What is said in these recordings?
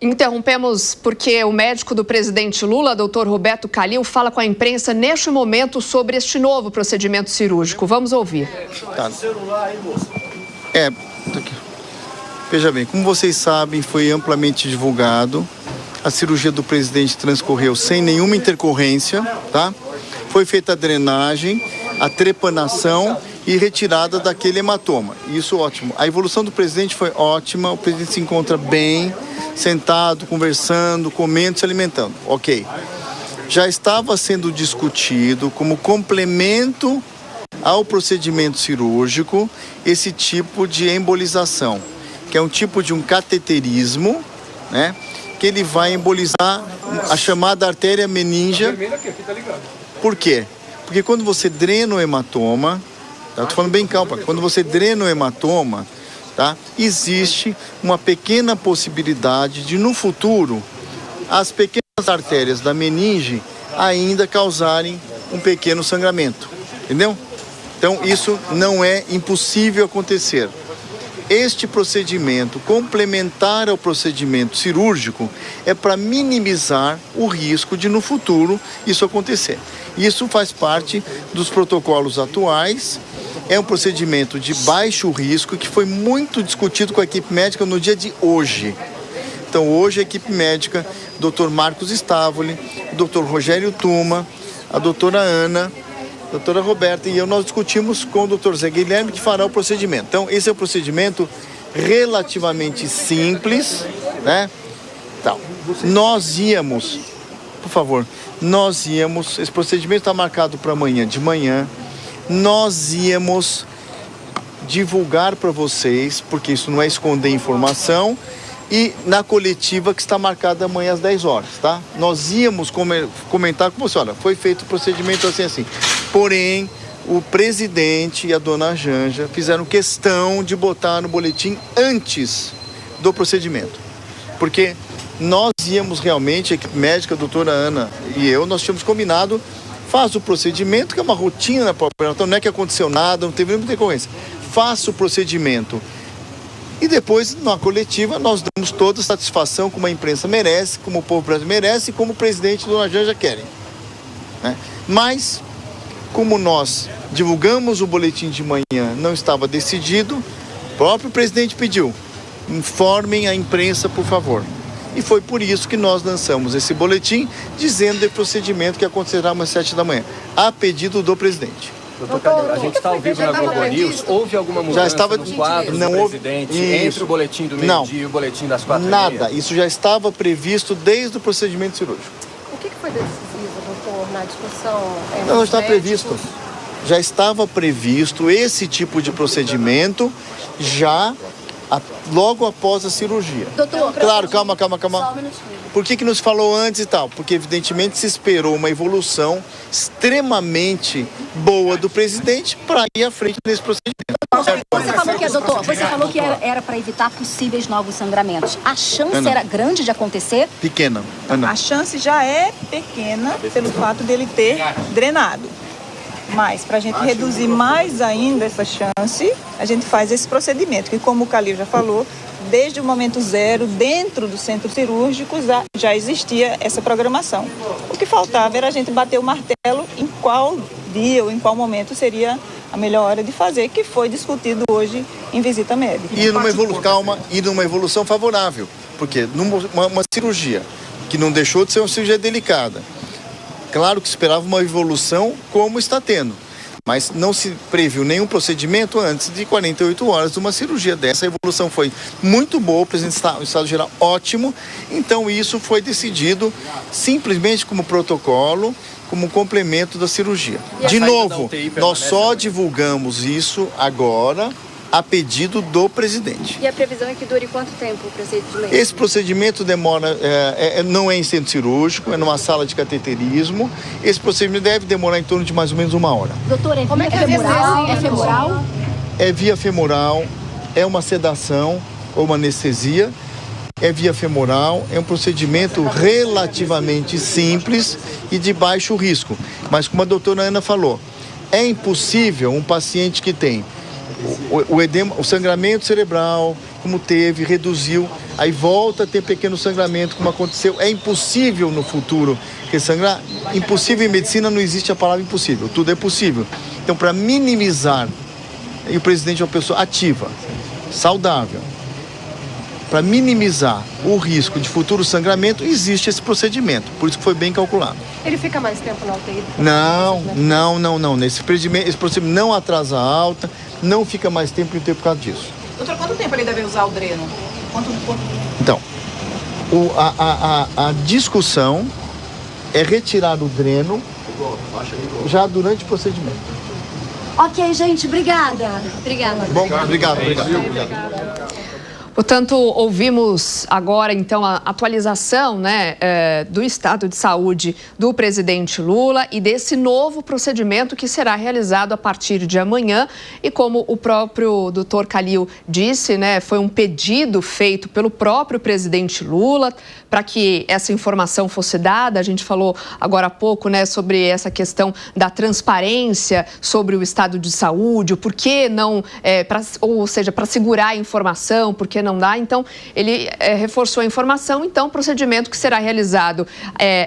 Interrompemos porque o médico do presidente Lula, doutor Roberto Calil, fala com a imprensa neste momento sobre este novo procedimento cirúrgico. Vamos ouvir. Tá. Veja bem, como vocês sabem, foi amplamente divulgado. A cirurgia do presidente transcorreu sem nenhuma intercorrência, tá? Foi feita a drenagem, a trepanação e retirada daquele hematoma. Isso ótimo. A evolução do presidente foi ótima, o presidente se encontra bem, sentado, conversando, comendo, se alimentando. Ok. Já estava sendo discutido como complemento ao procedimento cirúrgico esse tipo de embolização, que é um tipo de um cateterismo, né? Que ele vai embolizar a chamada artéria menínea. Por quê? Porque quando você drena o hematoma, tá? Tô falando bem calma, quando você drena o hematoma, tá? Existe uma pequena possibilidade de no futuro as pequenas artérias da meninge ainda causarem um pequeno sangramento, entendeu? Então isso não é impossível acontecer. Este procedimento complementar ao procedimento cirúrgico é para minimizar o risco de no futuro isso acontecer. Isso faz parte dos protocolos atuais, é um procedimento de baixo risco que foi muito discutido com a equipe médica no dia de hoje. Então hoje a equipe médica, Dr. Marcos Stavoli, Dr. Rogério Tuma, a doutora Ana, doutora Roberta e eu, nós discutimos com o doutor Zé Guilherme que fará o procedimento. Então, esse é um procedimento relativamente simples, né? Então, nós íamos, por favor, esse procedimento está marcado para amanhã de manhã, nós íamos divulgar para vocês, porque isso não é esconder informação, e na coletiva que está marcada amanhã às 10 horas, tá? Nós íamos comentar com você, olha, foi feito o procedimento assim. Porém, o presidente e a dona Janja fizeram questão de botar no boletim antes do procedimento. Porque nós íamos realmente, a equipe médica, a doutora Ana e eu, nós tínhamos combinado, faz o procedimento, que é uma rotina na própria, então não é que aconteceu nada, não teve nenhuma decorrência. Faça o procedimento. E depois, na coletiva, nós damos toda a satisfação como a imprensa merece, como o povo brasileiro merece e como o presidente e a dona Janja querem, né? Mas, como nós divulgamos o boletim de manhã, não estava decidido, o próprio presidente pediu, informem a imprensa, por favor. E foi por isso que nós lançamos esse boletim, dizendo do procedimento que acontecerá às 7 da manhã, a pedido do presidente. Doutor Calil, a gente está ao vivo na Globo News. Houve alguma mudança no quadro do presidente entre o boletim do meio-dia e o boletim das 4h30? Nada, isso já estava previsto desde o procedimento cirúrgico. O que foi decisivo, doutor, na discussão? Não, está previsto. Já estava previsto esse tipo de procedimento logo após a cirurgia. Doutor, claro, calma. Só um minutinho. Por que nos falou antes e tal? Porque evidentemente se esperou uma evolução extremamente boa do presidente para ir à frente desse procedimento. Você falou que era para evitar possíveis novos sangramentos. A chance era grande de acontecer? Pequena. Ana. A chance já é pequena pelo fato dele ter drenado. Mas, para a gente reduzir mais ainda essa chance, a gente faz esse procedimento, que como o Calil já falou, desde o momento zero, dentro do centro cirúrgico, já existia essa programação. O que faltava era a gente bater o martelo em qual dia ou em qual momento seria a melhor hora de fazer, que foi discutido hoje em visita médica. E numa evolução favorável, porque uma cirurgia que não deixou de ser uma cirurgia delicada, claro que esperava uma evolução como está tendo, mas não se previu nenhum procedimento antes de 48 horas de uma cirurgia dessa. A evolução foi muito boa, o presidente está em estado geral ótimo, então isso foi decidido simplesmente como protocolo, como complemento da cirurgia. De novo, nós só divulgamos isso agora a pedido do presidente. E a previsão é que dure quanto tempo o procedimento? Esse procedimento demora, não é em centro cirúrgico, é numa sala de cateterismo. Esse procedimento deve demorar em torno de mais ou menos 1 hora. Doutor, é via femoral? É femoral? É via femoral, é uma sedação ou uma anestesia, é via femoral, é um procedimento relativamente simples e de baixo risco. Mas como a doutora Ana falou, é impossível um paciente que tem o edema, o sangramento cerebral, como teve, reduziu aí volta a ter pequeno sangramento, como aconteceu. É impossível no futuro ressangrar? Impossível em medicina não existe a palavra impossível, tudo é possível. Então, para minimizar, e o presidente é uma pessoa ativa, saudável, para minimizar o risco de futuro sangramento, existe esse procedimento, por isso que foi bem calculado. Ele fica mais tempo na UTI? Não. Esse procedimento não atrasa a alta, não fica mais tempo em UTI por causa disso. Doutor, quanto tempo ele deve usar o dreno? Então, a discussão é retirar o dreno já durante o procedimento. Ok, gente, obrigada. Obrigada. Bom, obrigado. Portanto, ouvimos agora, então, a atualização, né, do estado de saúde do presidente Lula e desse novo procedimento que será realizado a partir de amanhã. E como o próprio doutor Calil disse, né, foi um pedido feito pelo próprio presidente Lula para que essa informação fosse dada. A gente falou agora há pouco, né, sobre essa questão da transparência sobre o estado de saúde, o porquê não, ou seja, para segurar a informação, porque não dá. Então, ele reforçou a informação. Então, o procedimento que será realizado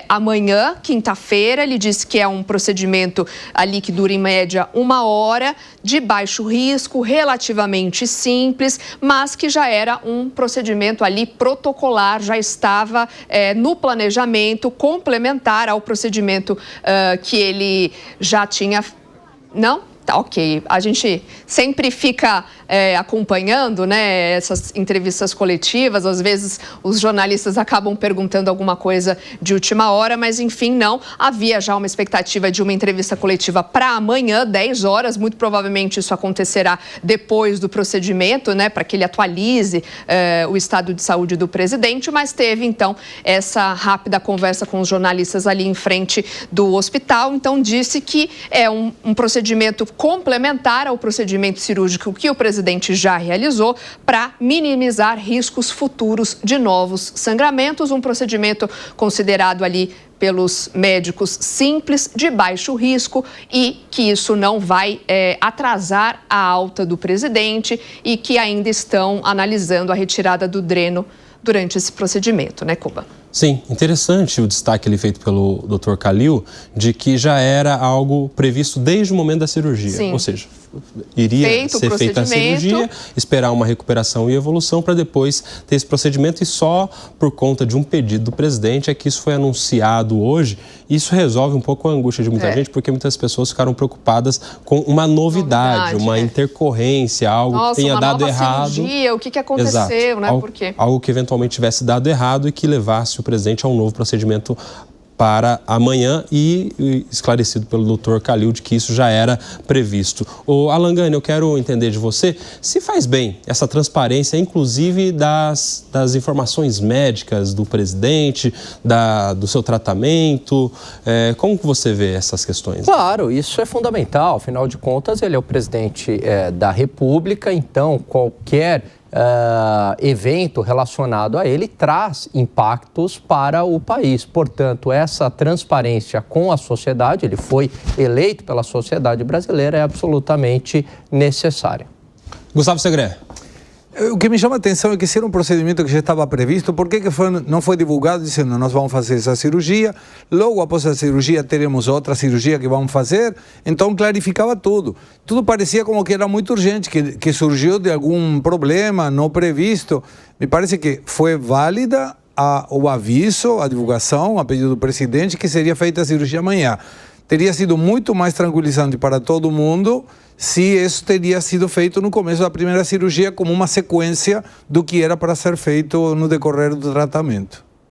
amanhã, quinta-feira. Ele disse que é um procedimento ali que dura em média 1 hora, de baixo risco, relativamente simples, mas que já era um procedimento ali protocolar, já estava no planejamento, complementar ao procedimento que ele já tinha... Não? Tá, ok. A gente sempre fica acompanhando, né, essas entrevistas coletivas. Às vezes os jornalistas acabam perguntando alguma coisa de última hora, mas enfim, não. Havia já uma expectativa de uma entrevista coletiva para amanhã, 10 horas. Muito provavelmente isso acontecerá depois do procedimento, né, para que ele atualize o estado de saúde do presidente. Mas teve, então, essa rápida conversa com os jornalistas ali em frente do hospital. Então, disse que é um procedimento complementar ao procedimento cirúrgico que o presidente já realizou para minimizar riscos futuros de novos sangramentos. Um procedimento considerado ali pelos médicos simples, de baixo risco, e que isso não vai atrasar a alta do presidente, e que ainda estão analisando a retirada do dreno durante esse procedimento, né, Cuba? Sim, interessante o destaque ali feito pelo Dr. Calil, de que já era algo previsto desde o momento da cirurgia. Sim. Ou seja, iria ser feita a cirurgia, esperar uma recuperação e evolução para depois ter esse procedimento, e só por conta de um pedido do presidente é que isso foi anunciado hoje. Isso resolve um pouco a angústia de muita gente, porque muitas pessoas ficaram preocupadas com uma novidade, uma intercorrência, algo que tenha dado errado. Cirurgia, o que aconteceu, exato, né? Por quê? Algo que eventualmente tivesse dado errado e que levasse o presidente a um novo procedimento para amanhã, e esclarecido pelo Dr. Calil de que isso já era previsto. O Alan Gani, eu quero entender de você se faz bem essa transparência, inclusive das informações médicas do presidente, do seu tratamento. Como que você vê essas questões? Claro, isso é fundamental. Afinal de contas, ele é o presidente da República, então qualquer evento relacionado a ele traz impactos para o país. Portanto, essa transparência com a sociedade, ele foi eleito pela sociedade brasileira, é absolutamente necessária. Gustavo Segré. O que me chama a atenção é que se era um procedimento que já estava previsto, por que não foi divulgado dizendo nós vamos fazer essa cirurgia, logo após a cirurgia teremos outra cirurgia que vamos fazer? Então clarificava tudo. Tudo parecia como que era muito urgente, que surgiu de algum problema não previsto. Me parece que foi válida o aviso, a divulgação, a pedido do presidente, que seria feita a cirurgia amanhã. Teria sido muito mais tranquilizante para todo mundo se isso teria sido feito no começo da primeira cirurgia como uma sequência do que era para ser feito no decorrer do tratamento.